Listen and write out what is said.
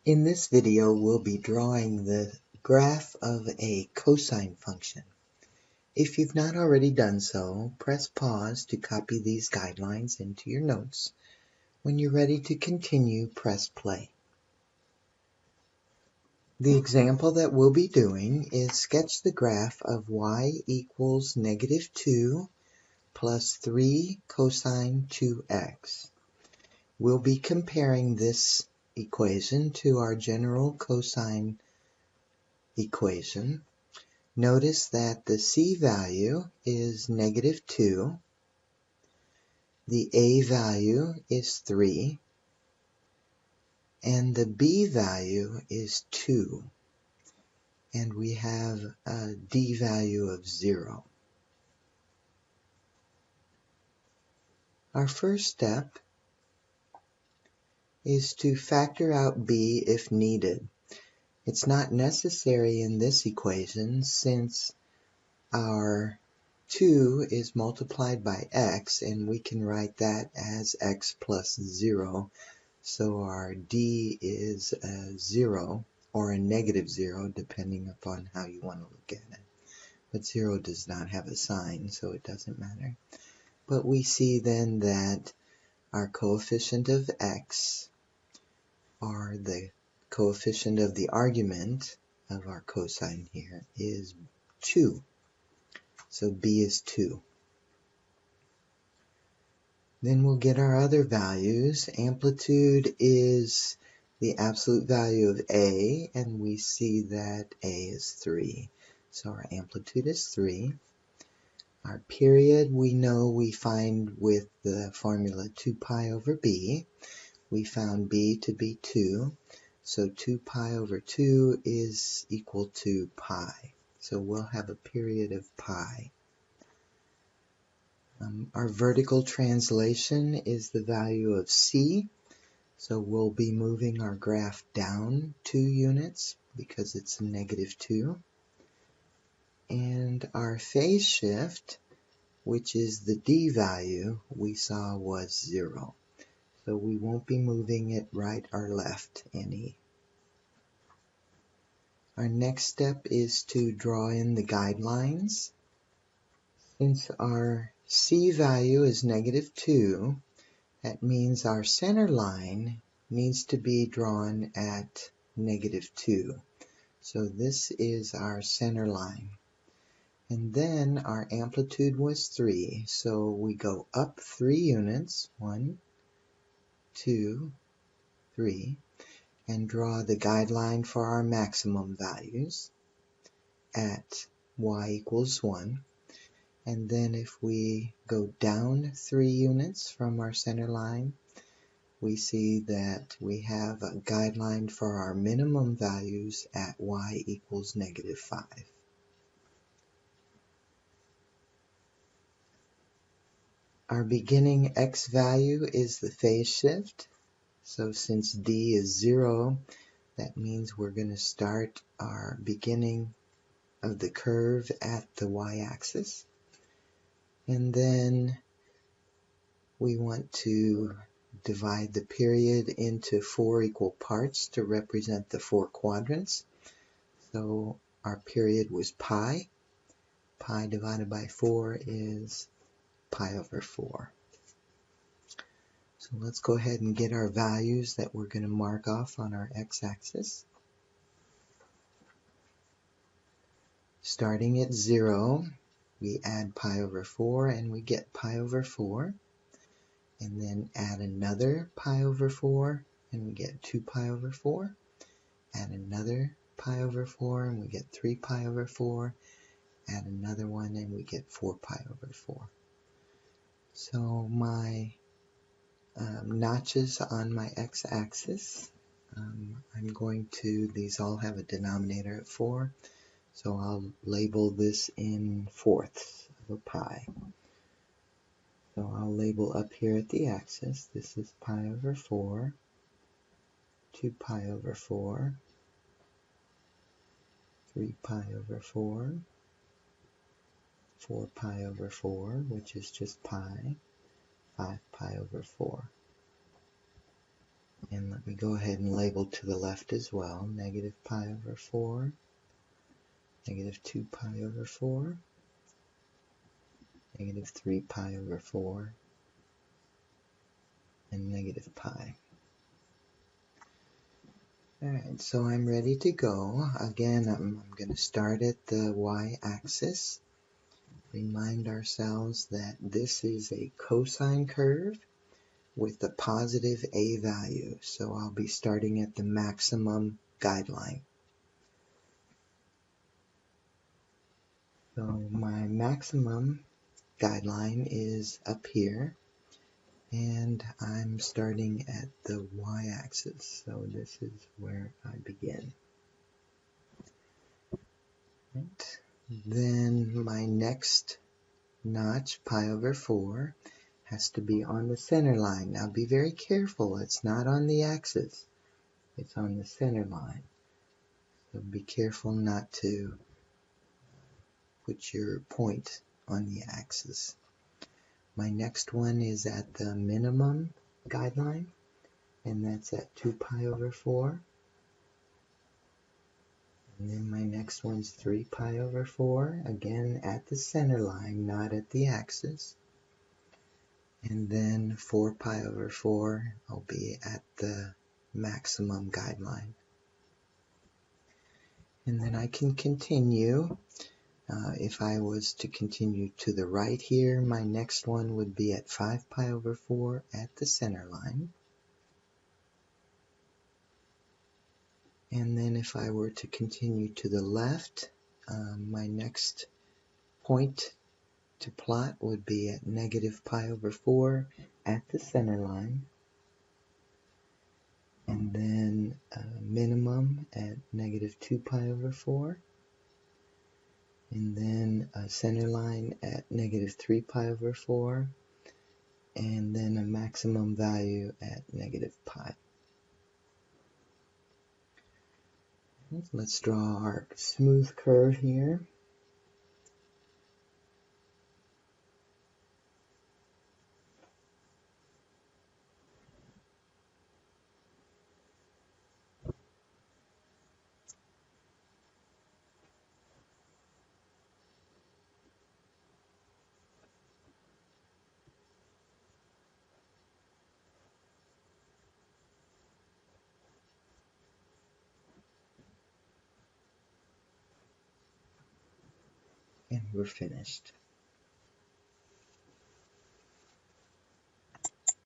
In this video, we'll be drawing the graph of a cosine function. If you've not already done so, press pause to copy these guidelines into your notes. When you're ready to continue, press play. The example that we'll be doing is sketch the graph of y equals -2 plus 3 cosine 2x. We'll be comparing this equation to our general cosine equation. Notice that the c value is -2, the a value is 3, and the b value is 2, and we have a d value of 0. Our first step is to factor out b if needed. It's not necessary in this equation since our 2 is multiplied by x, and we can write that as x plus 0. So our d is a 0 or a -0, depending upon how you want to look at it. But 0 does not have a sign, so it doesn't matter. But we see then that our coefficient of x, or the coefficient of the argument of our cosine here, is 2. So b is 2. Then we'll get our other values. Amplitude is the absolute value of a, and we see that a is 3. So our amplitude is 3. Our period we know we find with the formula 2 pi over b. We found b to be 2. So 2 pi over 2 is equal to pi. So we'll have a period of pi. Our vertical translation is the value of c. So we'll be moving our graph down 2 units because it's a -2. And our phase shift, which is the d value, we saw was 0. So we won't be moving it right or left any. Our next step is to draw in the guidelines. Since our c value is -2, that means our center line needs to be drawn at -2. So this is our center line. And then our amplitude was 3, so we go up 3 units, 1, 2, 3, and draw the guideline for our maximum values at y equals 1. And then if we go down 3 units from our center line, we see that we have a guideline for our minimum values at y equals -5. Our beginning x value is the phase shift. So since d is 0, that means we're going to start our beginning of the curve at the y-axis. And then we want to divide the period into 4 equal parts to represent the 4 quadrants. So our period was pi. Pi divided by 4 is pi over 4. So let's go ahead and get our values that we're going to mark off on our x-axis. Starting at 0, we add pi over 4 and we get pi over 4. And then add another pi over 4 and we get 2 pi over 4. Add another pi over 4 and we get 3 pi over 4. Add another one and we get 4 pi over 4. So my notches on my x-axis, these all have a denominator of 4, so I'll label this in fourths of a pi. So I'll label up here at the axis, this is pi over 4, 2 pi over 4, 3 pi over 4, 4 pi over 4, which is just pi, 5 pi over 4. And let me go ahead and label to the left as well. Negative pi over 4, negative 2 pi over 4, negative 3 pi over 4, and negative pi. Alright, so I'm ready to go. Again, I'm going to start at the y-axis. Remind ourselves that this is a cosine curve with a positive a value. So I'll be starting at the maximum guideline. So my maximum guideline is up here, and I'm starting at the y-axis. So this is where I begin. Right. Then my next notch, pi over 4, has to be on the center line. Now be very careful, it's not on the axis, it's on the center line. So be careful not to put your point on the axis. My next one is at the minimum guideline, and that's at 2 pi over 4. And then my next one's 3 pi over 4, again at the center line, not at the axis. And then 4 pi over 4, I'll be at the maximum guideline. And then I can continue. If I was to continue to the right here, my next one would be at 5 pi over 4 at the center line. And then if I were to continue to the left, my next point to plot would be at negative pi over 4 at the center line. And then minimum at negative 2 pi over 4. And then a center line at negative 3 pi over 4. And then a maximum value at negative pi. Let's draw our smooth curve here. And we're finished.